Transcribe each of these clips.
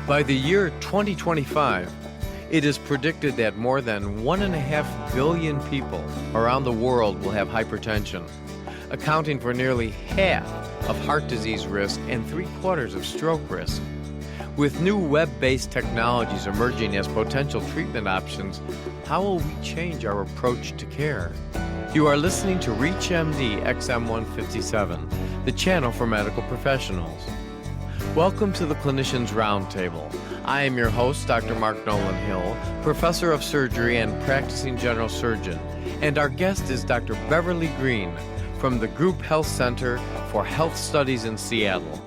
By the year 2025, it is predicted that more than 1.5 billion people around the world will have hypertension, accounting for nearly half of heart disease risk and 3/4 of stroke risk. With new web-based technologies emerging as potential treatment options, how will we change our approach to care? You are listening to ReachMD XM157, the channel for medical professionals. Welcome to the Clinicians Roundtable. I am your host, Dr. Mark Nolan Hill, professor of surgery and practicing general surgeon, and our guest is Dr. Beverly Green from the Group Health Center for Health Studies in Seattle.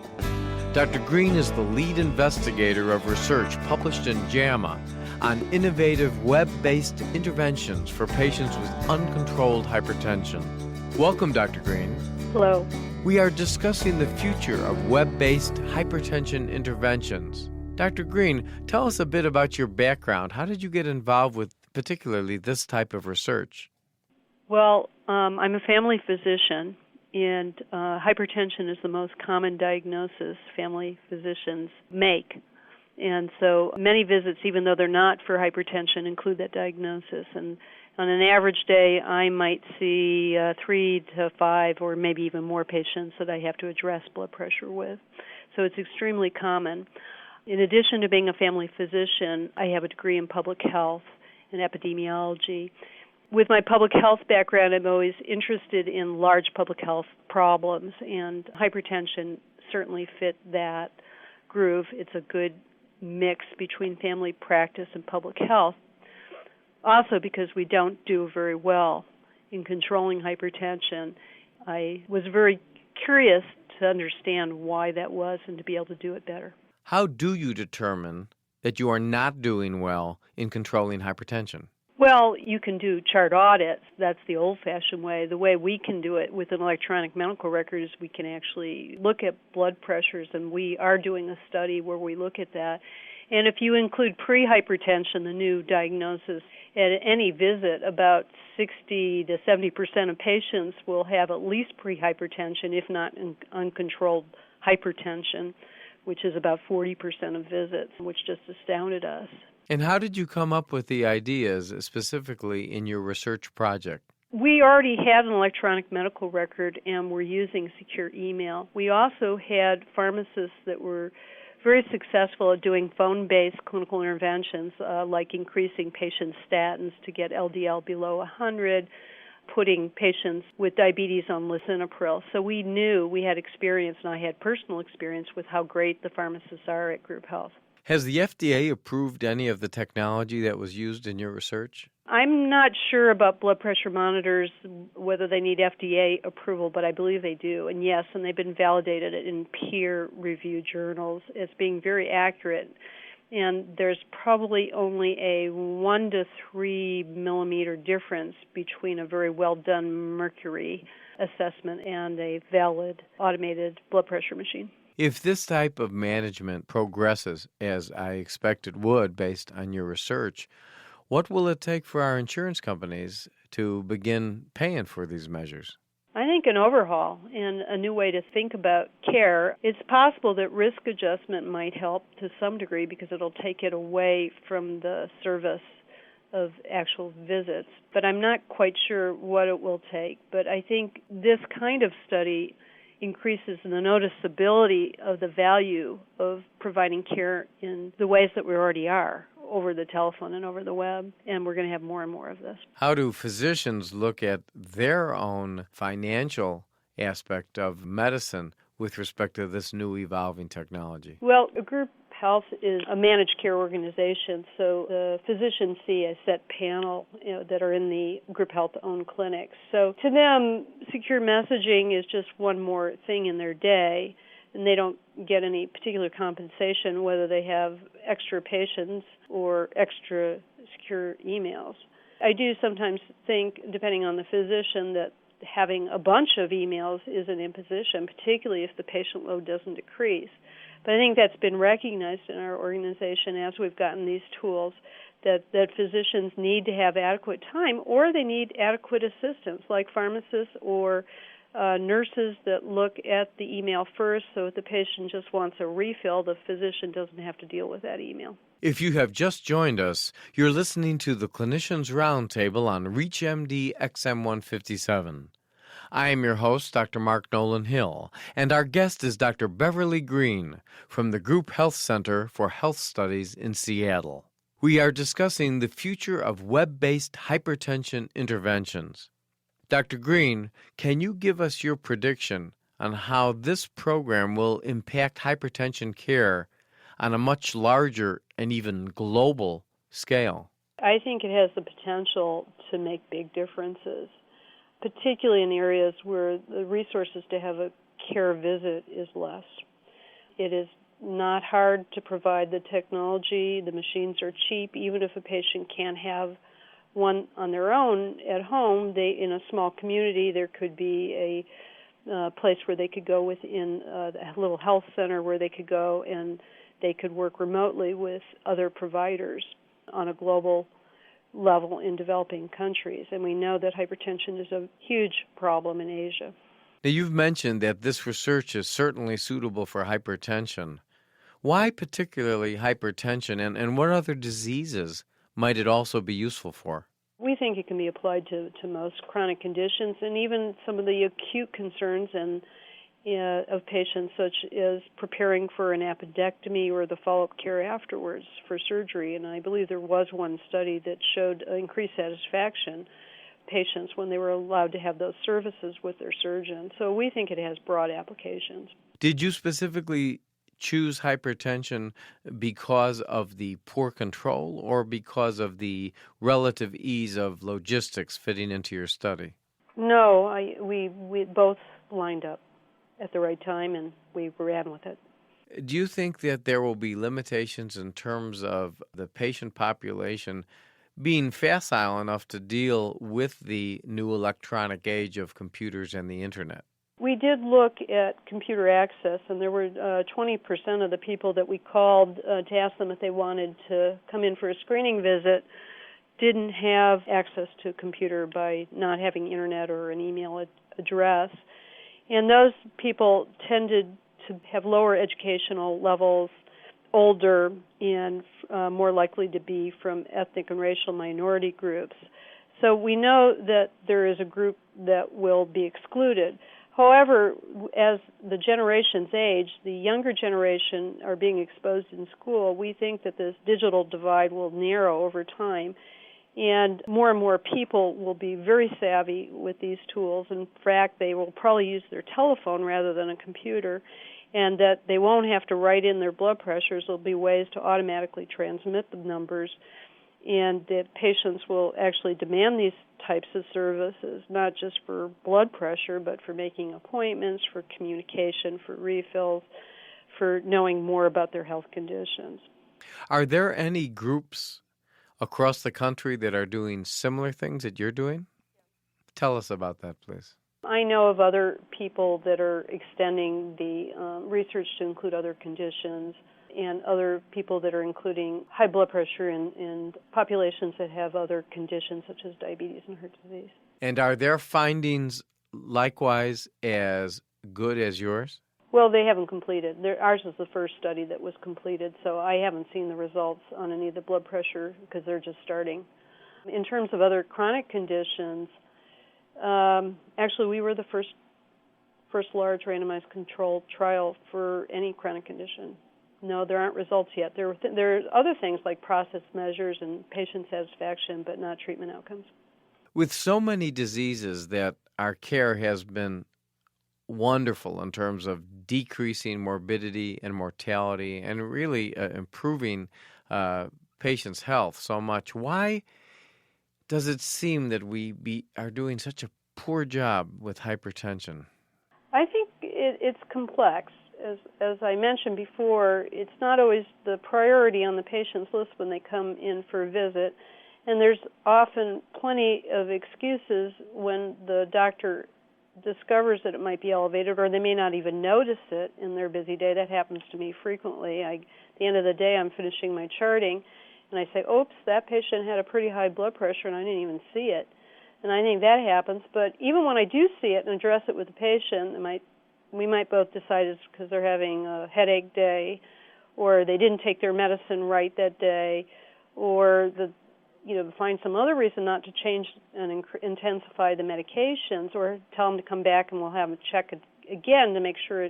Dr. Green is the lead investigator of research published in JAMA on innovative web-based interventions for patients with uncontrolled hypertension. Welcome, Dr. Green. Hello. We are discussing the future of web-based hypertension interventions. Dr. Green, tell us a bit about your background. How did you get involved with particularly this type of research? Well, I'm a family physician, and hypertension is the most common diagnosis family physicians make. And so many visits, even though they're not for hypertension, include that diagnosis. And on an average day, I might see 3 to 5 or maybe even more patients that I have to address blood pressure with. So it's extremely common. In addition to being a family physician, I have a degree in public health and epidemiology. With my public health background, I'm always interested in large public health problems, and hypertension certainly fit that groove. It's a good mix between family practice and public health. Also, because we don't do very well in controlling hypertension, I was very curious to understand why that was and to be able to do it better. How do you determine that you are not doing well in controlling hypertension? Well, you can do chart audits. That's the old-fashioned way. The way we can do it with an electronic medical record is we can actually look at blood pressures, and we are doing a study where we look at that. And if you include pre-hypertension, the new diagnosis, at any visit, about 60 to 70% of patients will have at least pre-hypertension, if not uncontrolled hypertension, which is about 40% of visits, which just astounded us. And how did you come up with the ideas specifically in your research project? We already had an electronic medical record, and we're using secure email. We also had pharmacists that were very successful at doing phone-based clinical interventions, like increasing patients' statins to get LDL below 100, putting patients with diabetes on lisinopril. So we knew we had experience, and I had personal experience with how great the pharmacists are at group health. Has the FDA approved any of the technology that was used in your research? I'm not sure about blood pressure monitors, whether they need FDA approval, but I believe they do. And yes, and they've been validated in peer-reviewed journals as being very accurate. And there's probably only a 1 to 3 millimeter difference between a very well-done mercury assessment and a valid automated blood pressure machine. If this type of management progresses, as I expect it would based on your research, what will it take for our insurance companies to begin paying for these measures? I think an overhaul and a new way to think about care. It's possible that risk adjustment might help to some degree because it'll take it away from the service of actual visits. But I'm not quite sure what it will take. But I think this kind of study increases the noticeability of the value of providing care in the ways that we already are, over the telephone and over the web, and we're going to have more and more of this. How do physicians look at their own financial aspect of medicine with respect to this new evolving technology? Well, group health is a managed care organization, so the physicians see a set panel that are in the group health-owned clinics. So to them, secure messaging is just one more thing in their day, and they don't get any particular compensation whether they have extra patients or extra secure emails. I do sometimes think, depending on the physician, that having a bunch of emails is an imposition, particularly if the patient load doesn't decrease. But I think that's been recognized in our organization as we've gotten these tools, that physicians need to have adequate time, or they need adequate assistance, like pharmacists or nurses that look at the email first, so if the patient just wants a refill, the physician doesn't have to deal with that email. If you have just joined us, you're listening to the Clinicians Roundtable on ReachMD XM157. I am your host, Dr. Mark Nolan Hill, and our guest is Dr. Beverly Green from the Group Health Center for Health Studies in Seattle. We are discussing the future of web-based hypertension interventions. Dr. Green, can you give us your prediction on how this program will impact hypertension care on a much larger and even global scale? I think it has the potential to make big differences, particularly in areas where the resources to have a care visit is less. It is not hard to provide the technology. The machines are cheap. Even if a patient can't have one on their own at home, in a small community, there could be a place where they could go within a little health center where they could go and they could work remotely with other providers on a global level in developing countries. And we know that hypertension is a huge problem in Asia. Now, you've mentioned that this research is certainly suitable for hypertension. Why particularly hypertension, and what other diseases might it also be useful for? We think it can be applied to most chronic conditions and even some of the acute concerns of patients, such as preparing for an appendectomy or the follow-up care afterwards for surgery. And I believe there was one study that showed increased satisfaction patients when they were allowed to have those services with their surgeon. So we think it has broad applications. Did you specifically choose hypertension because of the poor control or because of the relative ease of logistics fitting into your study? No, we both lined up at the right time, and we ran with it. Do you think that there will be limitations in terms of the patient population being facile enough to deal with the new electronic age of computers and the internet? We did look at computer access, and there were 20% of the people that we called to ask them if they wanted to come in for a screening visit didn't have access to a computer by not having internet or an email address. And those people tended to have lower educational levels, older, and more likely to be from ethnic and racial minority groups. So we know that there is a group that will be excluded. However, as the generations age, the younger generation are being exposed in school, we think that this digital divide will narrow over time. And more people will be very savvy with these tools. In fact, they will probably use their telephone rather than a computer, and that they won't have to write in their blood pressures. There'll be ways to automatically transmit the numbers, and that patients will actually demand these types of services, not just for blood pressure, but for making appointments, for communication, for refills, for knowing more about their health conditions. Are there any groups across the country that are doing similar things that you're doing? Tell us about that, please. I know of other people that are extending the research to include other conditions, and other people that are including high blood pressure in populations that have other conditions such as diabetes and heart disease. And are their findings likewise as good as yours? Well, they haven't completed. Ours is the first study that was completed, so I haven't seen the results on any of the blood pressure because they're just starting. In terms of other chronic conditions, actually we were the first large randomized controlled trial for any chronic condition. No, there aren't results yet. There are other things like process measures and patient satisfaction, but not treatment outcomes. With so many diseases that our care has been wonderful in terms of decreasing morbidity and mortality and really improving patients' health so much, why does it seem that we are doing such a poor job with hypertension? I think it's complex. As I mentioned before, it's not always the priority on the patient's list when they come in for a visit, and there's often plenty of excuses when the doctor discovers that it might be elevated, or they may not even notice it in their busy day. That happens to me frequently. At the end of the day, I'm finishing my charting, and I say, oops, that patient had a pretty high blood pressure, and I didn't even see it. And I think that happens. But even when I do see it and address it with the patient, we might both decide it's because they're having a headache day, or they didn't take their medicine right that day, or find some other reason not to change and intensify the medications, or tell them to come back and we'll have them check it again to make sure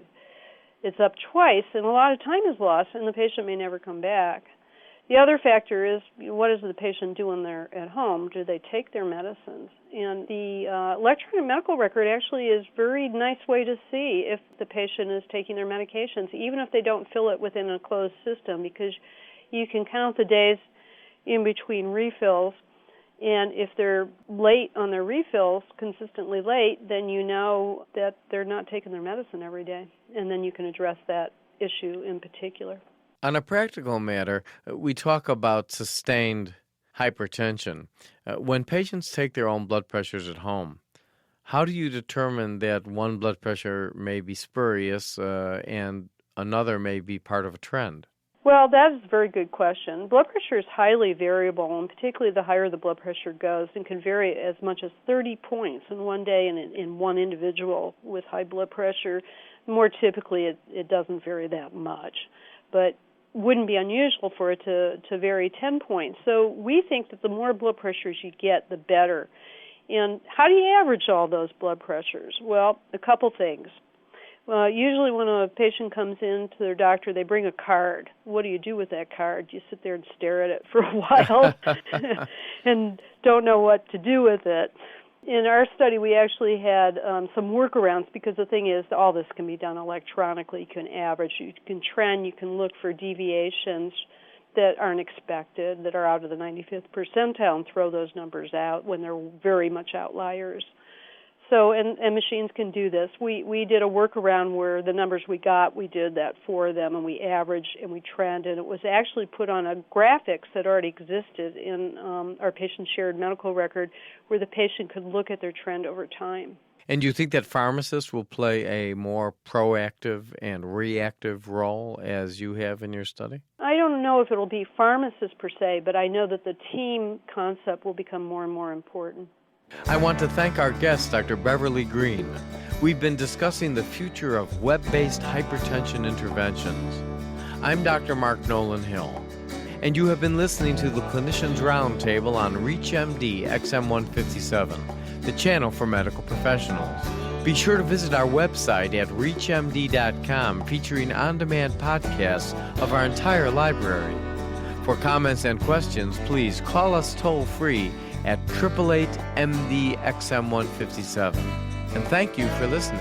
it's up twice. And a lot of time is lost, and the patient may never come back. The other factor is, what does the patient do when they're at home? Do they take their medicines? And the electronic medical record actually is a very nice way to see if the patient is taking their medications, even if they don't fill it within a closed system, because you can count the days in between refills. And if they're late on their refills, consistently late, then you know that they're not taking their medicine every day. And then you can address that issue in particular. On a practical matter, we talk about sustained hypertension. When patients take their own blood pressures at home, how do you determine that one blood pressure may be spurious and another may be part of a trend? Well, that is a very good question. Blood pressure is highly variable, and particularly the higher the blood pressure goes, and can vary as much as 30 points in one day in one individual with high blood pressure. More typically, it doesn't vary that much, but wouldn't be unusual for it to vary 10 points. So we think that the more blood pressures you get, the better. And how do you average all those blood pressures? Well, a couple things. Usually when a patient comes in to their doctor, they bring a card. What do you do with that card? You sit there and stare at it for a while and don't know what to do with it. In our study, we actually had some workarounds, because the thing is, all this can be done electronically. You can average, you can trend, you can look for deviations that aren't expected, that are out of the 95th percentile, and throw those numbers out when they're very much outliers. So, and machines can do this. We did a workaround where the numbers we got, we did that for them, and we averaged and we trended. It was actually put on a graphics that already existed in our patient-shared medical record, where the patient could look at their trend over time. And do you think that pharmacists will play a more proactive and reactive role as you have in your study? I don't know if it'll be pharmacists per se, but I know that the team concept will become more and more important. I want to thank our guest, Dr. Beverly Green. We've been discussing the future of web-based hypertension interventions. I'm Dr. Mark Nolan Hill, and you have been listening to the Clinicians Roundtable on ReachMD XM157, the channel for medical professionals. Be sure to visit our website at reachmd.com, featuring on-demand podcasts of our entire library. For comments and questions, please call us toll-free at 888-MD-XM157. And thank you for listening.